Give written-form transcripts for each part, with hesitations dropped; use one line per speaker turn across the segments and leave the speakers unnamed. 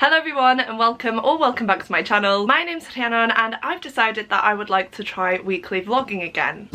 Hello everyone and welcome back to my channel. My name's Rhiannon and I've decided that I would like to try weekly vlogging again.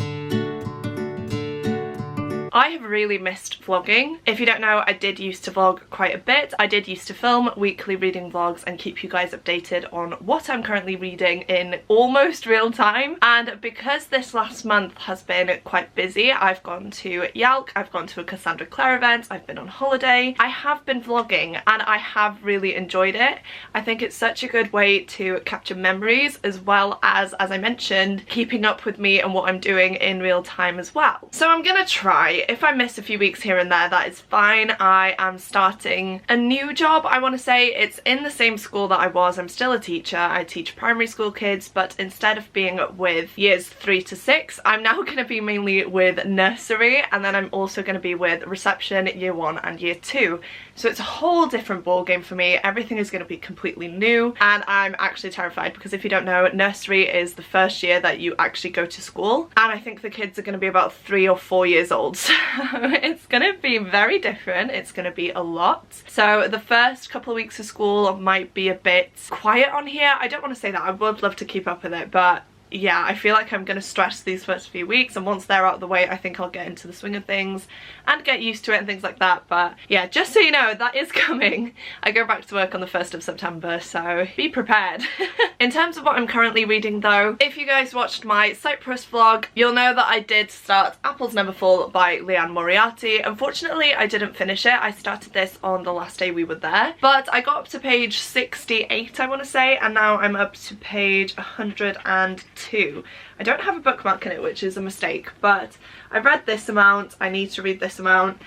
I have really missed vlogging. If you don't know, I did used to vlog quite a bit. I did used to film weekly reading vlogs and keep you guys updated on what I'm currently reading in almost real time. And because this last month has been quite busy, I've gone to Yalk, I've gone to a Cassandra Clare event, I've been on holiday. I have been vlogging and I have really enjoyed it. I think it's such a good way to capture memories as well as I mentioned, keeping up with me and what I'm doing in real time as well. So I'm gonna try. If I miss a few weeks here and there, that is fine. I am starting a new job, I want to say. It's in the same school that I was. I'm still a teacher. I teach primary school kids, but instead of being with years 3 to 6, I'm now going to be mainly with nursery, and then I'm also going to be with reception, year 1 and year 2. So it's a whole different ball game for me. Everything is going to be completely new, and I'm actually terrified because if you don't know, nursery is the first year that you actually go to school, and I think the kids are going to be about 3 or 4 years old. So it's gonna be very different. It's gonna be a lot. So the first couple of weeks of school might be a bit quiet on here. I don't want to say that. I would love to keep up with it, but yeah, I feel like I'm going to stress these first few weeks, and once they're out of the way I think I'll get into the swing of things and get used to it and things like that. But yeah, just so you know, that is coming. I go back to work on the 1st of September, so be prepared. In terms of what I'm currently reading though, if you guys watched my Cyprus vlog, you'll know that I did start Apples Never Fall by Leanne Moriarty. Unfortunately, I didn't finish it. I started this on the last day we were there, but I got up to page 68, I want to say, and now I'm up to page 102. I don't have a bookmark in it, which is a mistake, but I've read this amount, I need to read this amount,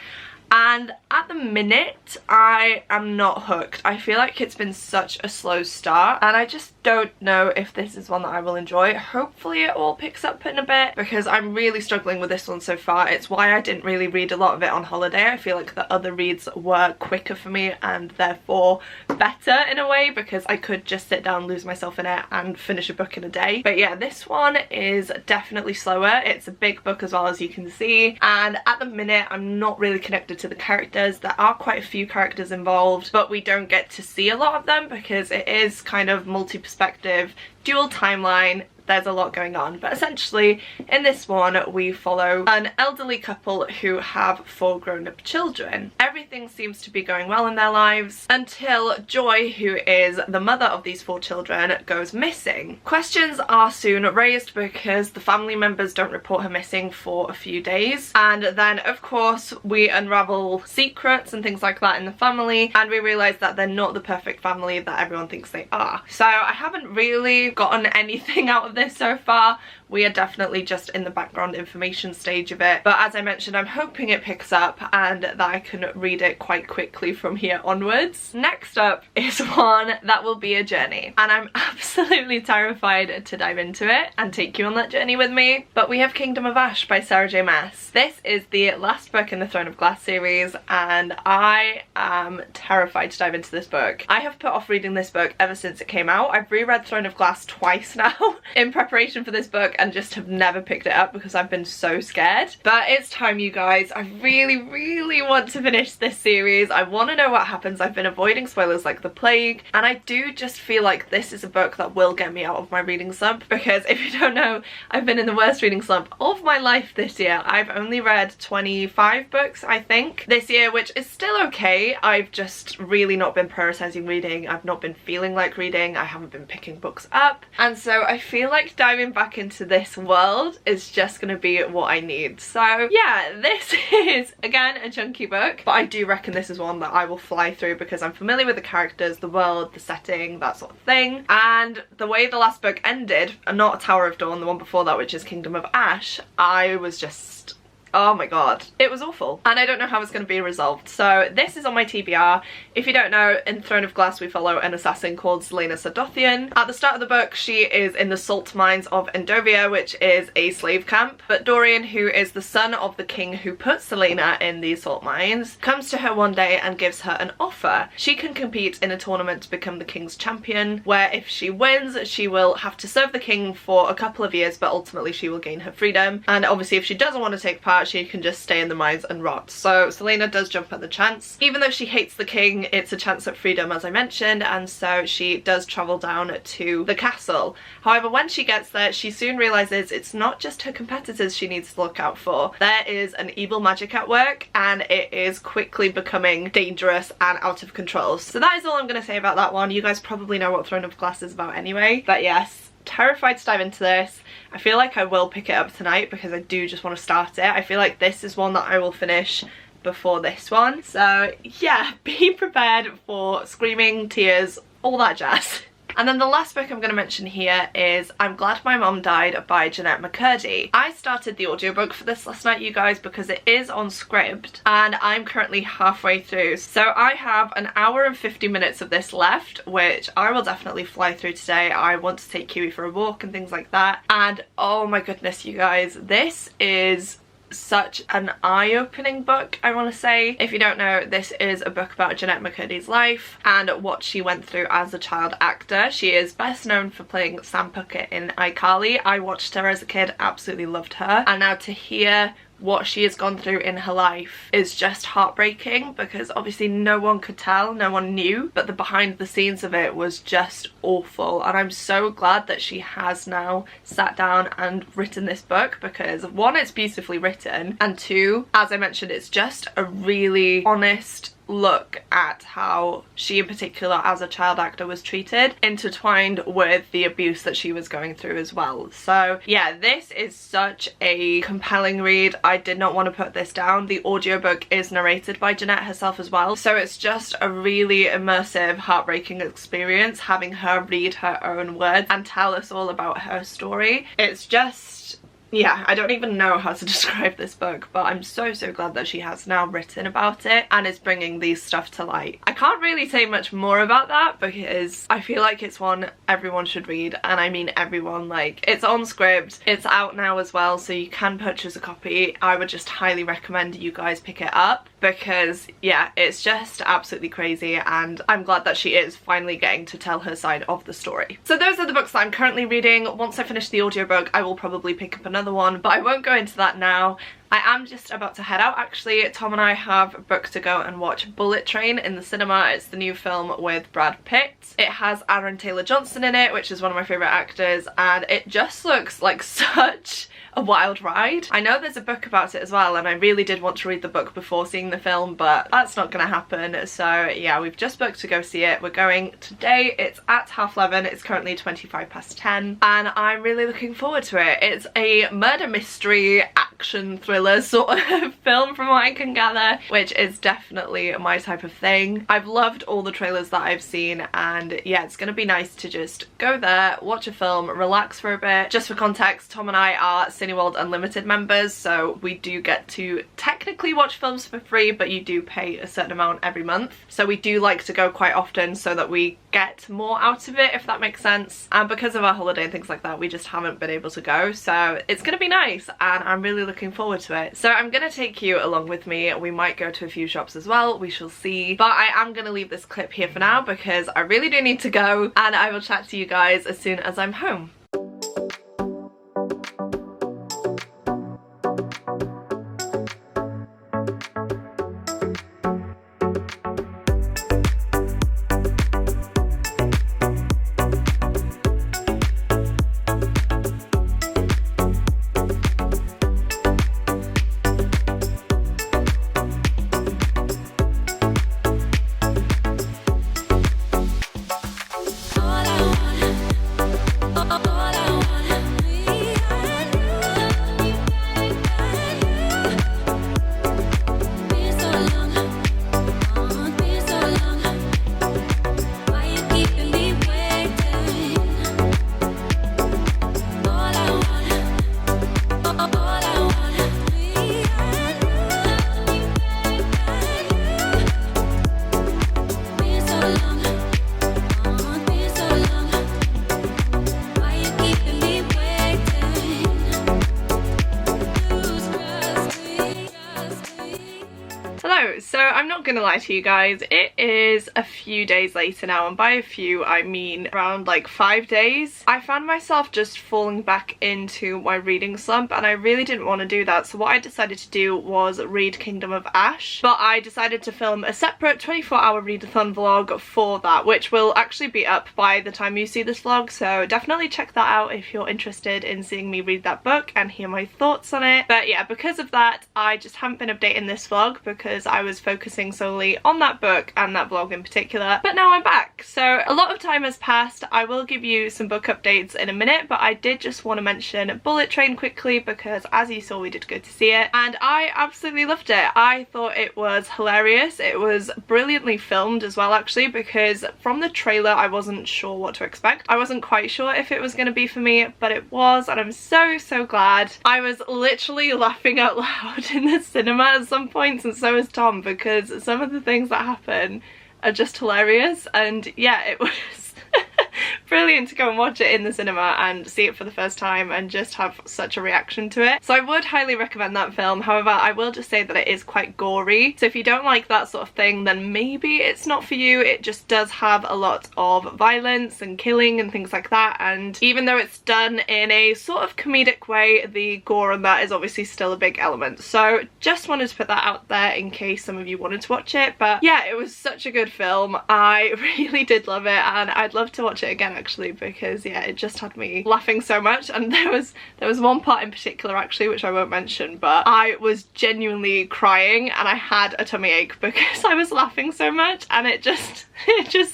and at the minute I am not hooked. I feel like it's been such a slow start and I just don't know if this is one that I will enjoy. Hopefully it all picks up in a bit because I'm really struggling with this one so far. It's why I didn't really read a lot of it on holiday. I feel like the other reads were quicker for me and therefore better in a way because I could just sit down, lose myself in it and finish a book in a day. But yeah, this one is definitely slower. It's a big book as well, as you can see, and at the minute I'm not really connected to the characters. There are quite a few characters involved, but we don't get to see a lot of them because it is kind of multi-perspective, dual timeline. There's a lot going on, but essentially in this one we follow an elderly couple who have 4 grown-up children. Everything seems to be going well in their lives until Joy, who is the mother of these 4 children, goes missing. Questions are soon raised because the family members don't report her missing for a few days, and then of course we unravel secrets and things like that in the family, and we realise that they're not the perfect family that everyone thinks they are. So I haven't really gotten anything out of this so far. We are definitely just in the background information stage of it, but as I mentioned, I'm hoping it picks up and that I can read it quite quickly from here onwards. Next up is one that will be a journey, and I'm absolutely terrified to dive into it and take you on that journey with me. But we have Kingdom of Ash by Sarah J Maas. This is the last book in the Throne of Glass series and I am terrified to dive into this book. I have put off reading this book ever since it came out. I've reread Throne of Glass twice now in preparation for this book and just have never picked it up because I've been so scared. But it's time, you guys. I really want to finish this series. I want to know what happens. I've been avoiding spoilers like the plague, and I do just feel like this is a book that will get me out of my reading slump because if you don't know, I've been in the worst reading slump of my life this year. I've only read 25 books I think this year, which is still okay. I've just really not been prioritizing reading. I've not been feeling like reading. I haven't been picking books up, and so I feel like diving back into this world is just gonna be what I need. So yeah, this is again a chunky book, but I do reckon this is one that I will fly through because I'm familiar with the characters, the world, the setting, that sort of thing. And the way the last book ended, not Tower of Dawn, the one before that, which is Kingdom of Ash, I was just, oh my god, it was awful, and I don't know how it's going to be resolved. So this is on my TBR. If you don't know, in Throne of Glass we follow an assassin called Zelena Sadothian. At the start of the book she is in the salt mines of Endovia, which is a slave camp, but Dorian, who is the son of the king who put Zelena in these salt mines, comes to her one day and gives her an offer. She can compete in a tournament to become the king's champion, where if she wins she will have to serve the king for a couple of years, but ultimately she will gain her freedom. And obviously if she doesn't want to take part, that she can just stay in the mines and rot. So Selena does jump at the chance. Even though she hates the king, it's a chance at freedom, as I mentioned, and so she does travel down to the castle. However, when she gets there, she soon realizes it's not just her competitors she needs to look out for. There is an evil magic at work, and it is quickly becoming dangerous and out of control. So that is all I'm going to say about that one. You guys probably know what Throne of Glass is about anyway, but yes, terrified to dive into this. I feel like I will pick it up tonight because I do just want to start it. I feel like this is one that I will finish before this one. So yeah, be prepared for screaming, tears, all that jazz. And then the last book I'm going to mention here is I'm Glad My Mom Died by Jeanette McCurdy. I started the audiobook for this last night, you guys, because it is on Scribd and I'm currently halfway through. So I have an hour and 50 minutes of this left, which I will definitely fly through today. I want to take Kiwi for a walk and things like that. And oh my goodness, you guys, this is such an eye-opening book, I want to say. If you don't know, this is a book about Jeanette McCurdy's life and what she went through as a child actor. She is best known for playing Sam Puckett in iCarly. I watched her as a kid, absolutely loved her, and now to hear what she has gone through in her life is just heartbreaking, because obviously no one could tell, no one knew, but the behind the scenes of it was just awful. And I'm so glad that she has now sat down and written this book, because one, it's beautifully written, and two, as I mentioned, it's just a really honest look at how she in particular as a child actor was treated, intertwined with the abuse that she was going through as well. So yeah, this is such a compelling read. I did not want to put this down. The audiobook is narrated by Jeanette herself as well, so it's just a really immersive, heartbreaking experience having her read her own words and tell us all about her story. It's just, yeah, I don't even know how to describe this book, but I'm so glad that she has now written about it and is bringing these stuff to light. I can't really say much more about that because I feel like it's one everyone should read, and I mean everyone. Like, it's on Scribd, it's out now as well, so you can purchase a copy. I would just highly recommend you guys pick it up because yeah, it's just absolutely crazy, and I'm glad that she is finally getting to tell her side of the story. So those are the books that I'm currently reading. Once I finish the audiobook, I will probably pick up another one, but I won't go into that now. I am just about to head out actually. Tom and I have booked to go and watch Bullet Train in the cinema. It's the new film with Brad Pitt. It has Aaron Taylor-Johnson in it, which is one of my favourite actors, and it just looks like such a wild ride. I know there's a book about it as well, and I really did want to read the book before seeing the film, but that's not gonna happen. So yeah, we've just booked to go see it. We're going today. It's at 11:30. It's currently 10:25, and I'm really looking forward to it. It's a murder mystery action thriller sort of film from what I can gather, which is definitely my type of thing. I've loved all the trailers that I've seen, and yeah, it's gonna be nice to just go there, watch a film, relax for a bit. Just for context, Tom and I are Cineworld Unlimited members, so we do get to technically watch films for free, but you do pay a certain amount every month. So we do like to go quite often so that we get more out of it, if that makes sense. And because of our holiday and things like that, we just haven't been able to go. So it's gonna be nice, and I'm really looking forward to it. So I'm gonna take you along with me. We might go to a few shops as well, we shall see. But I am gonna leave this clip here for now because I really do need to go, and I will chat to you guys as soon as I'm home.
All I want
gonna lie to you guys, it is a few days later now, and by a few I mean around like 5 days. I found myself just falling back into my reading slump, and I really didn't want to do that, so what I decided to do was read Kingdom of Ash, but I decided to film a separate 24-hour readathon vlog for that, which will actually be up by the time you see this vlog, so definitely check that out if you're interested in seeing me read that book and hear my thoughts on it. But yeah, because of that, I just haven't been updating this vlog because I was focusing solely on that book and that vlog in particular, but now I'm back. So a lot of time has passed. I will give you some book updates in a minute, but I did just want to mention Bullet Train quickly because as you saw we did go to see it and I absolutely loved it. I thought it was hilarious. It was brilliantly filmed as well actually, because from the trailer I wasn't sure what to expect. I wasn't quite sure if it was going to be for me, but it was, and I'm so glad. I was literally laughing out loud in the cinema at some points, and so was Tom, because some of the things that happen are just hilarious. And yeah, it was brilliant to go and watch it in the cinema and see it for the first time and just have such a reaction to it. So I would highly recommend that film. However, I will just say that it is quite gory, so if you don't like that sort of thing then maybe it's not for you. It just does have a lot of violence and killing and things like that, and even though it's done in a sort of comedic way, the gore on that is obviously still a big element. So just wanted to put that out there in case some of you wanted to watch it. But yeah, it was such a good film. I really did love it, and I'd love to watch it again actually, because yeah, it just had me laughing so much. And there was one part in particular actually which I won't mention, but I was genuinely crying and I had a tummy ache because I was laughing so much, and it just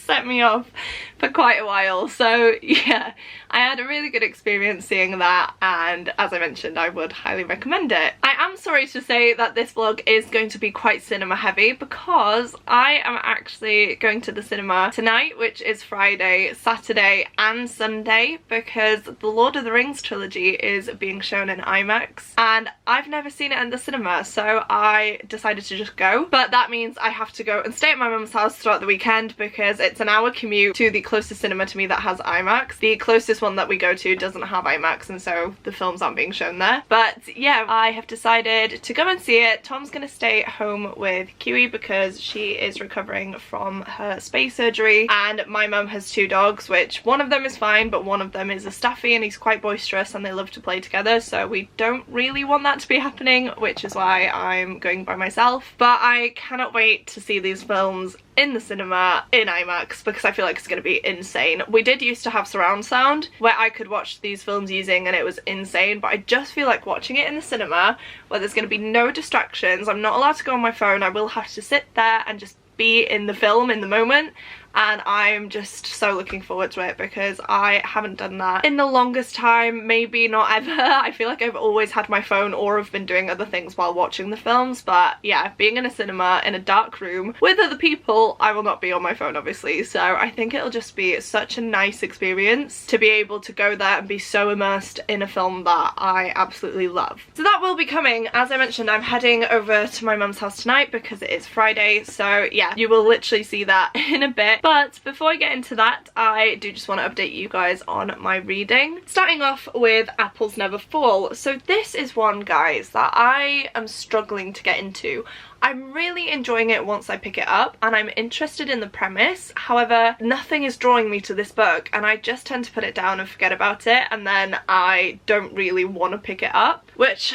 set me off for quite a while. So yeah, I had a really good experience seeing that, and as I mentioned, I would highly recommend it. I am sorry to say that this vlog is going to be quite cinema heavy because I am actually going to the cinema tonight, which is Friday, Saturday and Sunday, because the Lord of the Rings trilogy is being shown in IMAX and I've never seen it in the cinema, so I decided to just go. But that means I have to go and stay at my mum's house throughout the weekend because it's an hour commute to the closest cinema to me that has IMAX. The closest one that we go to doesn't have IMAX, and so the films aren't being shown there. But yeah, I have decided to go and see it. Tom's gonna stay at home with Kiwi because she is recovering from her spay surgery, and my mum has 2 dogs, which one of them is fine but one of them is a staffy and he's quite boisterous and they love to play together, so we don't really want that to be happening, which is why I'm going by myself. But I cannot wait to see these films in the cinema in IMAX because I feel like it's going to be insane. We did used to have surround sound where I could watch these films using and it was insane, but I just feel like watching it in the cinema where there's going to be no distractions. I'm not allowed to go on my phone. I will have to sit there and just be in the film in the moment, and I'm just so looking forward to it because I haven't done that in the longest time, maybe not ever. I feel like I've always had my phone or have been doing other things while watching the films, but yeah, being in a cinema in a dark room with other people, I will not be on my phone obviously, so I think it'll just be such a nice experience to be able to go there and be so immersed in a film that I absolutely love. So that will be coming. As I mentioned, I'm heading over to my mum's house tonight because it is Friday, so yeah, you will literally see that in a bit. But before I get into that, I do just want to update you guys on my reading. Starting off with Apples Never Fall. So this is one, guys, that I am struggling to get into. I'm really enjoying it once I pick it up and I'm interested in the premise. However, nothing is drawing me to this book and I just tend to put it down and forget about it, and then I don't really want to pick it up, which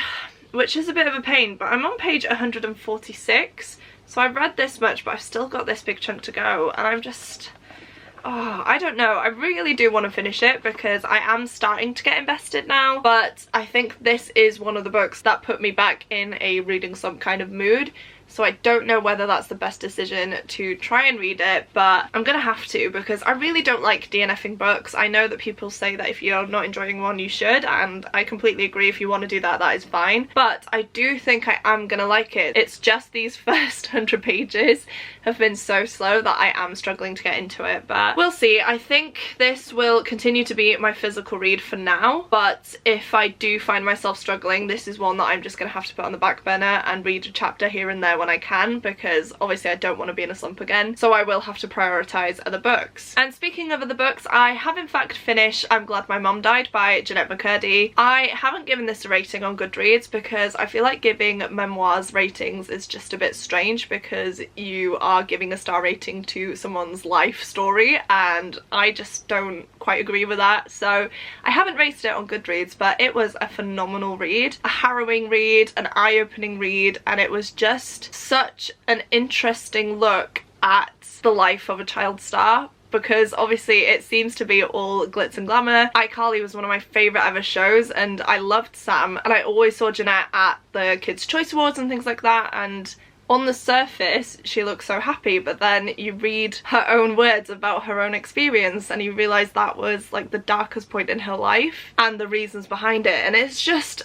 is a bit of a pain. But I'm on page 146. So I've read this much, but I've still got this big chunk to go, and I'm just, oh, I don't know. I really do want to finish it because I am starting to get invested now, but I think this is one of the books that put me back in a reading some kind of mood. So I don't know whether that's the best decision to try and read it, but I'm gonna have to because I really don't like DNFing books. I know that people say that if you're not enjoying one you should, and I completely agree. If you want to do that, that is fine, but I do think I am gonna like it. It's just these first 100 pages have been so slow that I am struggling to get into it, but we'll see. I think this will continue to be my physical read for now, but if I do find myself struggling, this is one that I'm just gonna have to put on the back burner and read a chapter here and there there when I can, because obviously I don't want to be in a slump again, so I will have to prioritise other books. And speaking of other books, I have in fact finished I'm Glad My Mum Died by Jeanette McCurdy. I haven't given this a rating on Goodreads because I feel like giving memoirs ratings is just a bit strange, because you are giving a star rating to someone's life story, and I just don't quite agree with that. So I haven't rated it on Goodreads, but it was a phenomenal read, a harrowing read, an eye-opening read, and it was just such an interesting look at the life of a child star, because obviously it seems to be all glitz and glamour. iCarly was one of my favourite ever shows, and I loved Sam, and I always saw Jeanette at the Kids' Choice Awards and things like that, and on the surface she looks so happy, but then you read her own words about her own experience and you realise that was like the darkest point in her life and the reasons behind it, and it's just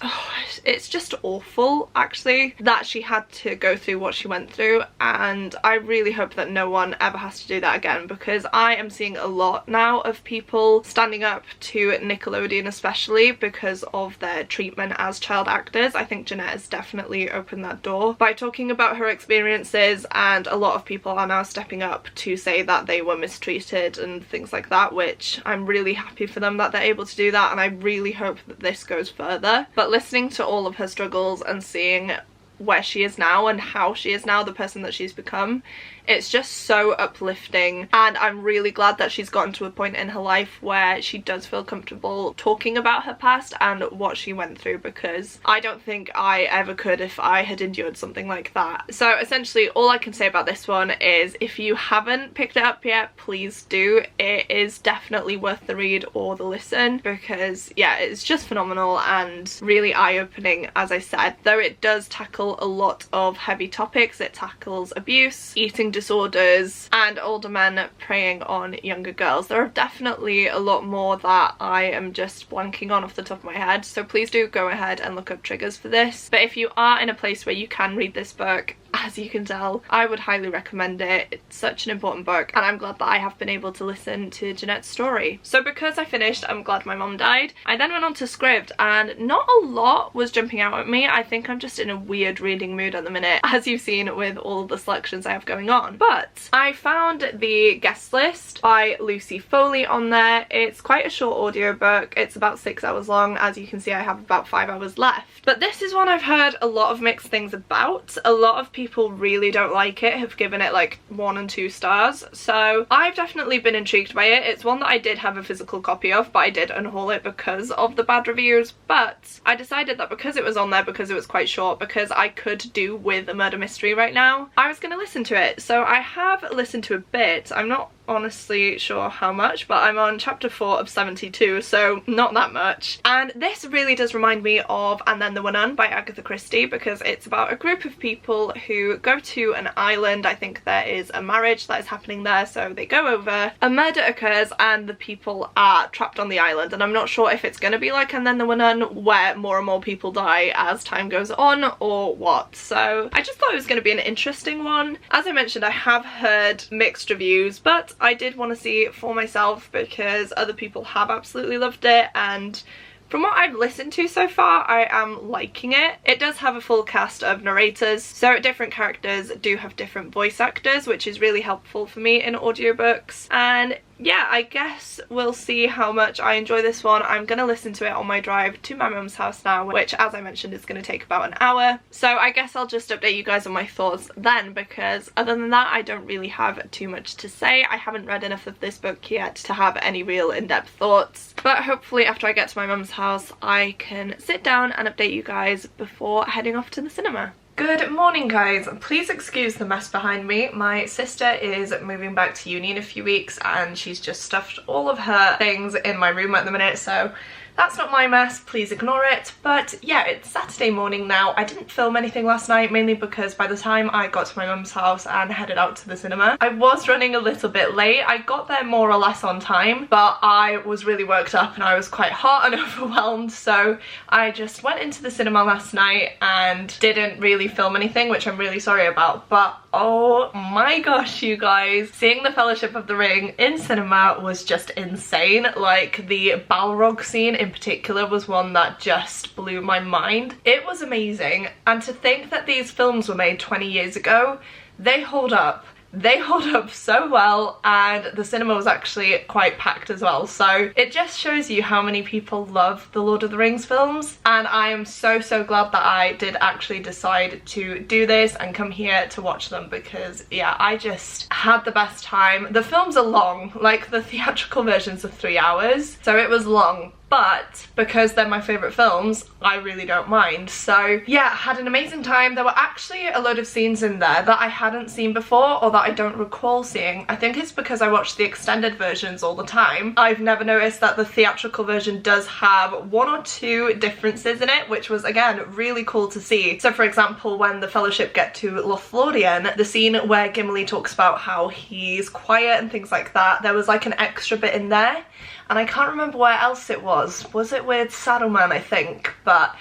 awful actually that she had to go through what she went through. And I really hope that no one ever has to do that again, because I am seeing a lot now of people standing up to Nickelodeon, especially because of their treatment as child actors. I think Jeanette has definitely opened that door by talking about her experiences, and a lot of people are now stepping up to say that they were mistreated and things like that, which I'm really happy for them that they're able to do that, and I really hope that this goes further. But listening to all of her struggles and seeing where she is now and how she is now, the person that she's become, it's just so uplifting, and I'm really glad that she's gotten to a point in her life where she does feel comfortable talking about her past and what she went through, because I don't think I ever could if I had endured something like that. So essentially all I can say about this one is, if you haven't picked it up yet, please do. It is definitely worth the read or the listen, because yeah, it's just phenomenal and really eye-opening, as I said. Though it does tackle a lot of heavy topics, it tackles abuse, eating disorders, and older men preying on younger girls. There are definitely a lot more that I am just blanking on off the top of my head, so please do go ahead and look up triggers for this. But if you are in a place where you can read this book, as you can tell, I would highly recommend it. It's such an important book, and I'm glad that I have been able to listen to Jeanette's story. So because I finished I'm Glad My Mum Died, I then went on to Scribd, and not a lot was jumping out at me. I think I'm just in a weird reading mood at the minute, as you've seen with all the selections I have going on. But I found the guest list by Lucy Foley on there. It's quite a short audiobook. It's about 6 hours long. As you can see, I have about 5 hours left. But this is one I've heard a lot of mixed things about. A lot of people really don't like it, have given it like 1 and 2 stars. So I've definitely been intrigued by it. It's one that I did have a physical copy of, but I did unhaul it because of the bad reviews. But I decided that because it was on there, because it was quite short, because I could do with a murder mystery right now, I was going to listen to it. So I have listened to a bit. I'm not honestly sure how much, but I'm on chapter 4 of 72, so not that much. And this really does remind me of And Then There Were None by Agatha Christie, because it's about a group of people who go to an island. I think there is a marriage that is happening there, so they go over, a murder occurs, and the people are trapped on the island. And I'm not sure if it's going to be like And Then There Were None, where more and more people die as time goes on, or what. So I just thought it was going to be an interesting one. As I mentioned, I have heard mixed reviews, but I did want to see it for myself because other people have absolutely loved it, and from what I've listened to so far, I am liking it. It does have a full cast of narrators, so different characters do have different voice actors, which is really helpful for me in audiobooks. And yeah, I guess we'll see how much I enjoy this one. I'm gonna listen to it on my drive to my mum's house now, which, as I mentioned, is gonna take about an hour. So I guess I'll just update you guys on my thoughts then, because other than that, I don't really have too much to say. I haven't read enough of this book yet to have any real in-depth thoughts, but hopefully after I get to my mum's house, I can sit down and update you guys before heading off to the cinema. Good morning, guys. Please excuse the mess behind me. My sister is moving back to uni in a few weeks, and she's just stuffed all of her things in my room at the minute, so that's not my mess, please ignore it. But yeah, it's Saturday morning now. I didn't film anything last night, mainly because by the time I got to my mum's house and headed out to the cinema, I was running a little bit late. I got there more or less on time, but I was really worked up and I was quite hot and overwhelmed, so I just went into the cinema last night and didn't really film anything, which I'm really sorry about. But oh my gosh, you guys, seeing the Fellowship of the Ring in cinema was just insane. Like, the Balrog scene in particular was one that just blew my mind. It was amazing, and to think that these films were made 20 years ago, they hold up. They hold up so well, and the cinema was actually quite packed as well, so it just shows you how many people love the Lord of the Rings films, and I am so glad that I did actually decide to do this and come here to watch them, because yeah, I just had the best time. The films are long, like the theatrical versions are 3 hours, so it was long. But because they're my favourite films, I really don't mind. So yeah, had an amazing time. There were actually a load of scenes in there that I hadn't seen before, or that I don't recall seeing. I think it's because I watch the extended versions all the time. I've never noticed that the theatrical version does have 1 or 2 differences in it, which was again really cool to see. So for example, when the Fellowship get to Lothlorien, the scene where Gimli talks about how he's quiet and things like that, there was like an extra bit in there. And I can't remember where else it was. Was it with Saruman, I think? But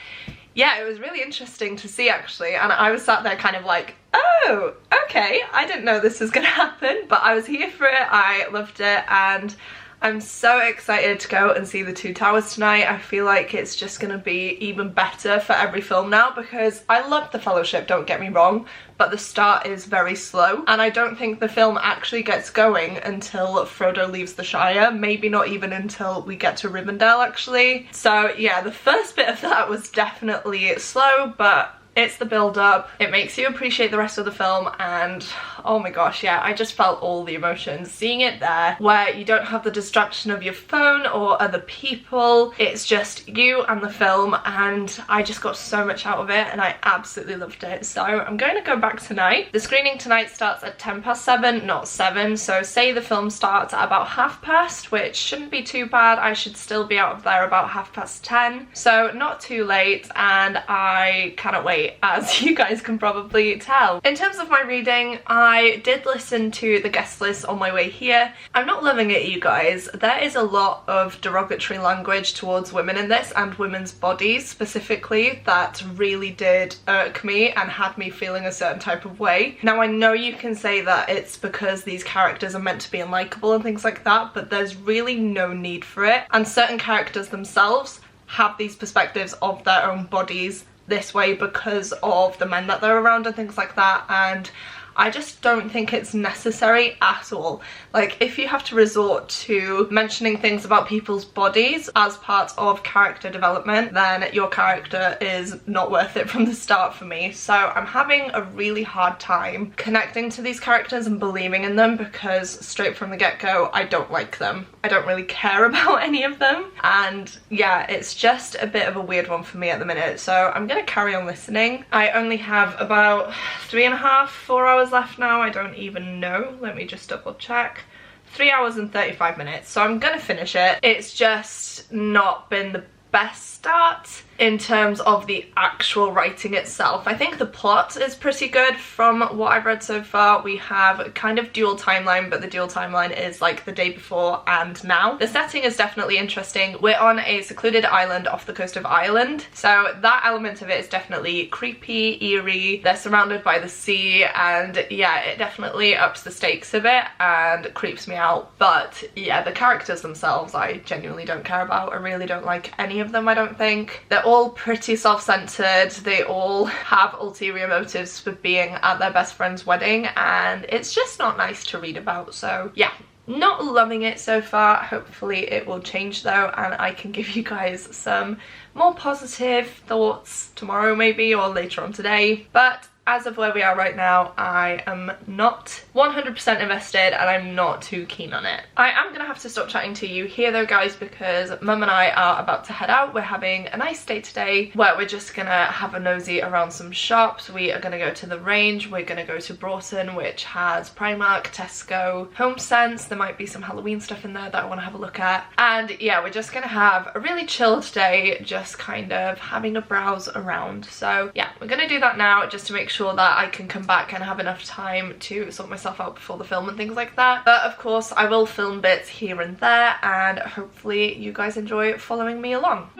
yeah, it was really interesting to see actually, and I was sat there kind of like, oh, okay, I didn't know this was gonna happen, but I was here for it, I loved it, and I'm so excited to go and see the Two Towers tonight. I feel like it's just gonna be even better for every film now, because I love the Fellowship, don't get me wrong, but the start is very slow, and I don't think the film actually gets going until Frodo leaves the Shire, maybe not even until we get to Rivendell actually. So yeah, the first bit of that was definitely slow, but it's the build-up, it makes you appreciate the rest of the film, and oh my gosh, yeah, I just felt all the emotions. Seeing it there, where you don't have the distraction of your phone or other people, it's just you and the film, and I just got so much out of it, and I absolutely loved it. So I'm going to go back tonight. The screening tonight starts at 7:10, not 7, so say the film starts at about 7:30, which shouldn't be too bad. I should still be out of there about 10:30, so not too late, and I cannot wait, as you guys can probably tell. In terms of my reading, I did listen to the guest list on my way here. I'm not loving it, you guys. There is a lot of derogatory language towards women in this, and women's bodies specifically, that really did irk me and had me feeling a certain type of way. Now I know you can say that it's because these characters are meant to be unlikable and things like that, but there's really no need for it, and certain characters themselves have these perspectives of their own bodies this way because of the men that they're around and things like that, and I just don't think it's necessary at all. Like, if you have to resort to mentioning things about people's bodies as part of character development, then your character is not worth it from the start for me. So I'm having a really hard time connecting to these characters and believing in them, because straight from the get-go, I don't like them. I don't really care about any of them, and yeah, it's just a bit of a weird one for me at the minute. So I'm gonna carry on listening. I only have about 3.5, 4 hours left now. I don't even know, let me just double check. 3 hours and 35 minutes, so I'm gonna finish it. It's just not been the best start in terms of the actual writing itself. I think the plot is pretty good from what I've read so far. We have kind of dual timeline, but the dual timeline is like the day before and now. The setting is definitely interesting. We're on a secluded island off the coast of Ireland, so that element of it is definitely creepy, eerie. They're surrounded by the sea, and yeah, it definitely ups the stakes a bit and creeps me out. But yeah, the characters themselves I genuinely don't care about. I really don't like any of them, I don't think. They're all pretty self-centered, they all have ulterior motives for being at their best friend's wedding, and it's just not nice to read about. So yeah, not loving it so far. Hopefully it will change though, and I can give you guys some more positive thoughts tomorrow maybe, or later on today. But as of where we are right now, I am not 100% invested, and I'm not too keen on it. I am gonna have to stop chatting to you here though, guys, because Mum and I are about to head out. We're having a nice day today where we're just gonna have a nosy around some shops. We are gonna go to the Range, we're gonna go to Broughton, which has Primark, Tesco, HomeSense. There might be some Halloween stuff in there that I want to have a look at. And yeah, we're just gonna have a really chilled day, just kind of having a browse around. So yeah, we're gonna do that now just to make sure that I can come back and have enough time to sort myself out before the film and things like that. But of course I will film bits here and there, and hopefully you guys enjoy following me along.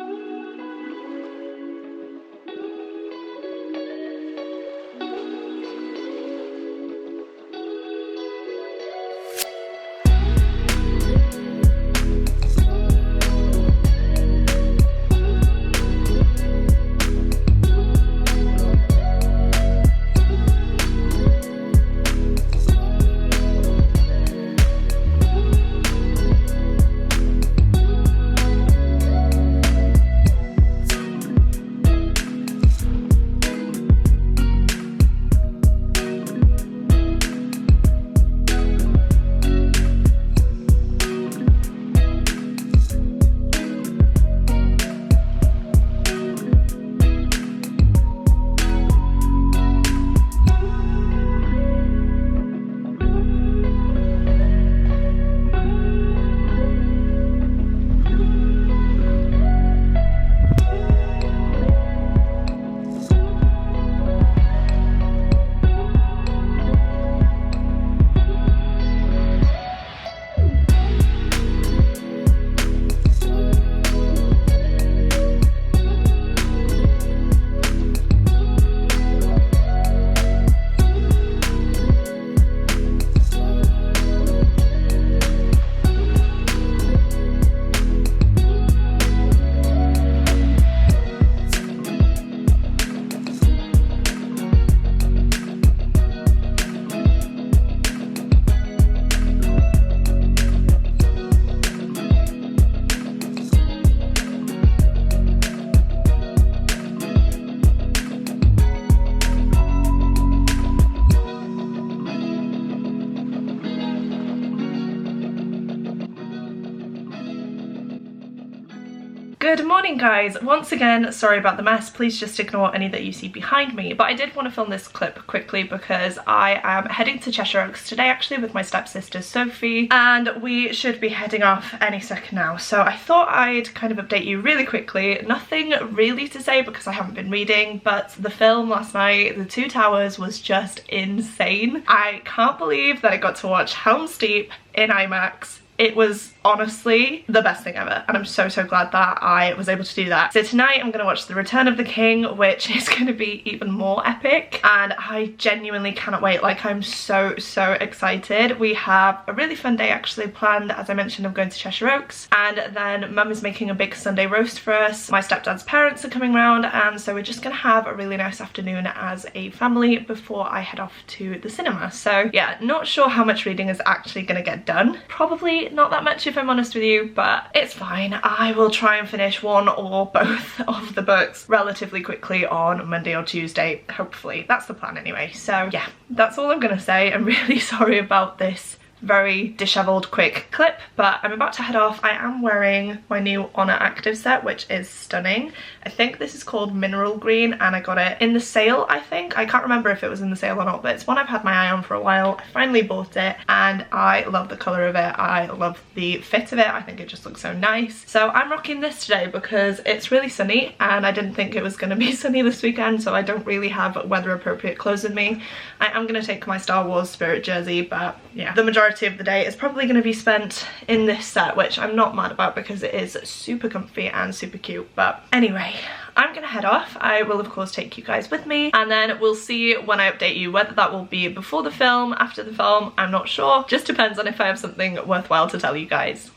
Good morning guys. Once again, sorry about the mess, please just ignore any that you see behind me, but I did want to film this clip quickly because I am heading to Cheshire Oaks today actually with my stepsister Sophie, and we should be heading off any second now. So I thought I'd kind of update you really quickly. Nothing really to say because I haven't been reading, but the film last night, The Two Towers, was just insane. I can't believe that I got to watch Helm's Deep in IMAX. It was honestly the best thing ever, and I'm so glad that I was able to do that. So tonight I'm going to watch The Return of the King, which is going to be even more epic, and I genuinely cannot wait. Like, I'm so excited. We have a really fun day actually planned. As I mentioned, I'm going to Cheshire Oaks, and then Mum is making a big Sunday roast for us. My stepdad's parents are coming round, and so we're just going to have a really nice afternoon as a family before I head off to the cinema. So yeah, not sure how much reading is actually going to get done. Probably not that much if I'm honest with you, but it's fine. I will try and finish one or both of the books relatively quickly on Monday or Tuesday, hopefully. That's the plan anyway. So yeah, that's all I'm gonna say. I'm really sorry about this very disheveled quick clip, but I'm about to head off. I am wearing my new Honor Active set, which is stunning. I think this is called Mineral Green, and I got it in the sale, I think. I can't remember if it was in the sale or not, but it's one I've had my eye on for a while. I finally bought it, and I love the colour of it. I love the fit of it. I think it just looks so nice. So I'm rocking this today because it's really sunny, and I didn't think it was going to be sunny this weekend, so I don't really have weather appropriate clothes with me. I am going to take my Star Wars Spirit jersey, but yeah, the majority of the day is probably going to be spent in this set, which I'm not mad about because it is super comfy and super cute. But anyway, I'm gonna head off. I will of course take you guys with me, and then we'll see when I update you, whether that will be before the film, after the film, I'm not sure. Just depends on if I have something worthwhile to tell you guys.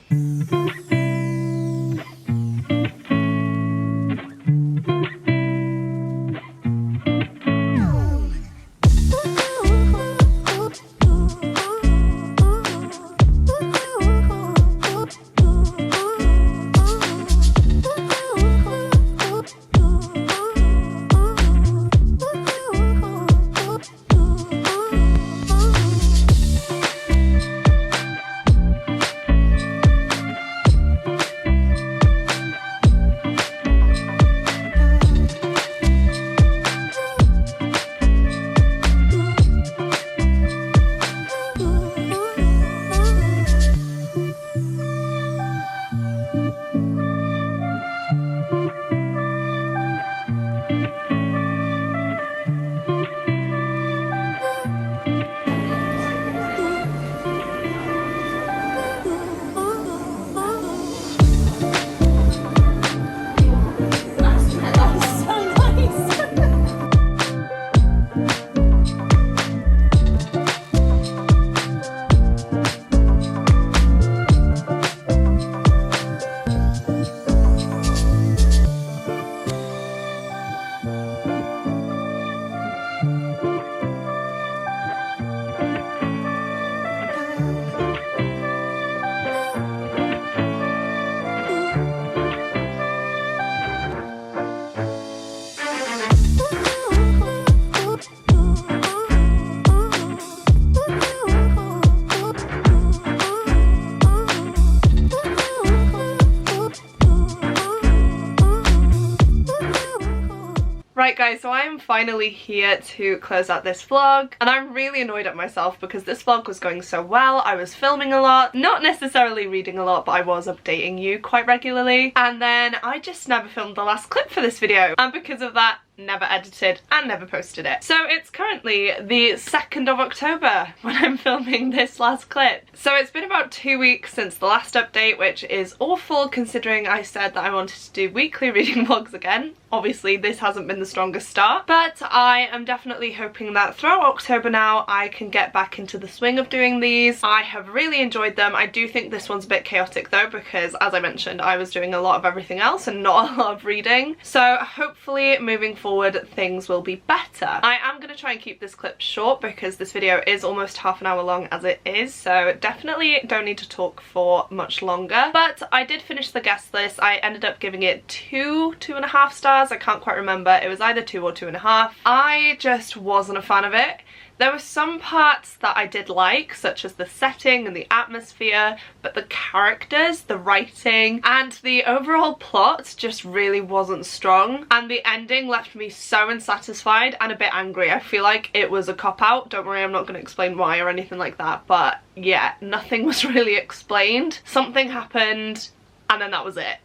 Right guys, so I'm finally here to close out this vlog, and I'm really annoyed at myself because this vlog was going so well. I was filming a lot, not necessarily reading a lot, but I was updating you quite regularly, and then I just never filmed the last clip for this video, and because of that, never edited and never posted it. So it's currently the 2nd of October when I'm filming this last clip. So it's been about 2 weeks since the last update, which is awful considering I said that I wanted to do weekly reading vlogs again. Obviously this hasn't been the strongest start, but I am definitely hoping that throughout October now I can get back into the swing of doing these. I have really enjoyed them. I do think this one's a bit chaotic though, because as I mentioned, I was doing a lot of everything else and not a lot of reading. So hopefully moving forward things will be better. I am going to try and keep this clip short because this video is almost half an hour long as it is, so definitely don't need to talk for much longer. But I did finish the guest list. I ended up giving it 2.5 stars. I can't quite remember. It was either 2 or 2.5. I just wasn't a fan of it. There were some parts that I did like, such as the setting and the atmosphere, but the characters, the writing, and the overall plot just really wasn't strong. And the ending left me so unsatisfied and a bit angry. I feel like it was a cop-out. Don't worry, I'm not going to explain why or anything like that, but yeah, nothing was really explained. Something happened and then that was it.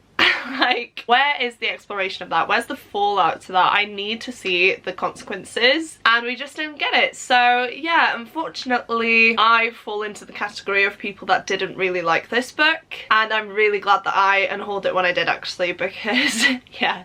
Like, where is the exploration of that? Where's the fallout to that? I need to see the consequences, and we just didn't get it. So yeah, unfortunately I fall into the category of people that didn't really like this book, and I'm really glad that I unhauled it when I did, actually, because yeah,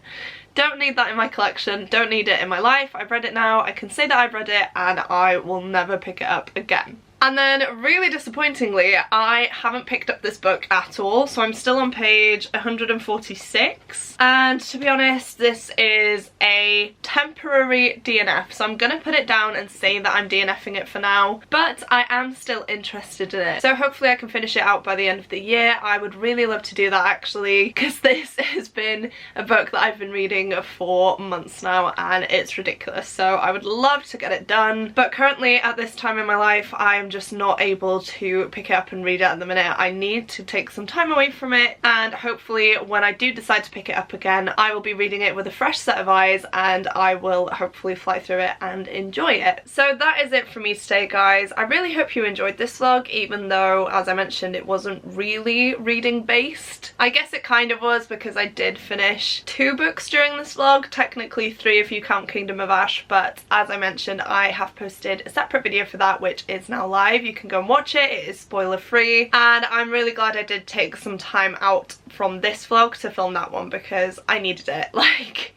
don't need that in my collection, don't need it in my life. I've read it now, I can say that I've read it, and I will never pick it up again. And then, really disappointingly, I haven't picked up this book at all, so I'm still on page 146. And to be honest, this is a temporary DNF, so I'm gonna put it down and say that I'm DNFing it for now, but I am still interested in it. So hopefully I can finish it out by the end of the year. I would really love to do that, actually, because this has been a book that I've been reading for months now, and it's ridiculous. So I would love to get it done, but currently at this time in my life, I'm just not able to pick it up and read it at the minute. I need to take some time away from it, and hopefully when I do decide to pick it up again, I will be reading it with a fresh set of eyes, and I will hopefully fly through it and enjoy it. So that is it for me today, guys. I really hope you enjoyed this vlog, even though, as I mentioned, it wasn't really reading based. I guess it kind of was, because I did finish 2 books during this vlog, technically 3 if you count Kingdom of Ash, but as I mentioned, I have posted a separate video for that, which is now live. You can go and watch it, it is spoiler free, and I'm really glad I did take some time out from this vlog to film that one, because I needed it. Like,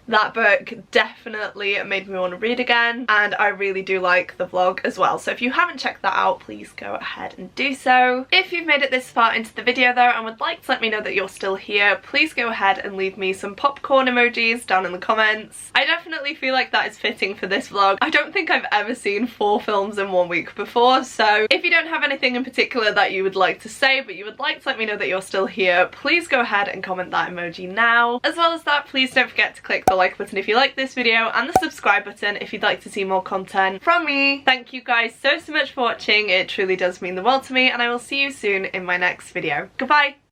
that book definitely made me want to read again, and I really do like the vlog as well. So if you haven't checked that out, please go ahead and do so. If you've made it this far into the video though and would like to let me know that you're still here, please go ahead and leave me some popcorn emojis down in the comments. I definitely feel like that is fitting for this vlog. I don't think I've ever seen 4 films in 1 week before, so if you don't have anything in particular that you would like to say but you would like to let me know that you're still here, please go ahead and comment that emoji now. As well as that, please don't forget to click the like button if you like this video, and the subscribe button if you'd like to see more content from me. Thank you guys so much for watching, it truly does mean the world to me, and I will see you soon in my next video. Goodbye!